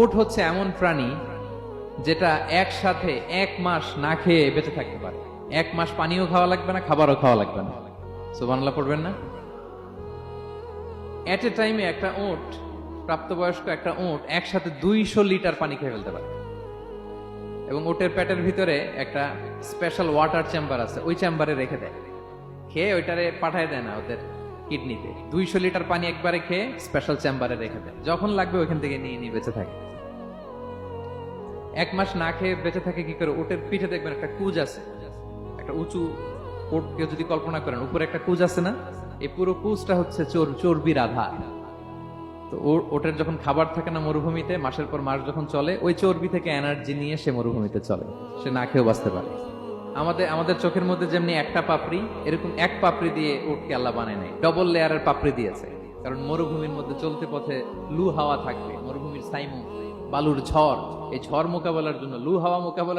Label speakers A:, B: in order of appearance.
A: উট হচ্ছে এমন প্রাণী যেটা একসাথে 1 মাস না খেয়ে বেঁচে থাকতে পারে। 1 মাস পানিও খাওয়া লাগবে না, খাবারও খাওয়া লাগবে না। সুবহানাল্লাহ পড়বেন না? এট এ টাইমে একটা উট, প্রাপ্তবয়স্ক একটা উট একসাথে 200 লিটার পানি খেয়ে ফেলতে পারে। এবং উটের পেটের ভিতরে একটা স্পেশাল ওয়াটার চেম্বার আছে, ওই চেম্বারে রেখে দেয়। খেয়ে ওইটারে পাঠায় দেয় না ওদের কিডনিতে। 200 লিটার পানি একবারে খেয়ে স্পেশাল চেম্বারে রেখে দেয়, যখন লাগবে ওইখান থেকে নিয়ে নিয়ে বেঁচে থাকে। 1 মাস না খেয়ে বেঁচে থাকে কি করে? উটের পিঠে দেখবেন একটা কুজ আছে, একটা উঁচু উটকে যদি কল্পনা করেন, উপরে একটা কুজ আছে না, এই পুরো কুজটা হচ্ছে চর্বির আধার। তো ওটের যখন খাবার থাকে না মরুভূমিতে, মাসের পর মাস যখন চলে, ওই চর্বি থেকে এনার্জি নিয়ে সে মরুভূমিতে চলে, সে না খেয়েও বাঁচতে পারে। আমাদের চোখের মধ্যে যেমনি একটা পাপড়ি, এরকম এক পাপড়ি দিয়ে উটকে আল্লাহ বানায় নাই, ডবল লেয়ারের পাপড়ি দিয়েছে। কারণ মরুভূমির মধ্যে চলতে পথে লু হাওয়া থাকবে, মরুভূমির সাইমু, বালুর ঝড়, এই ঝড় মোকাবেলার জন্য, লু হাওয়া মোকাবেলার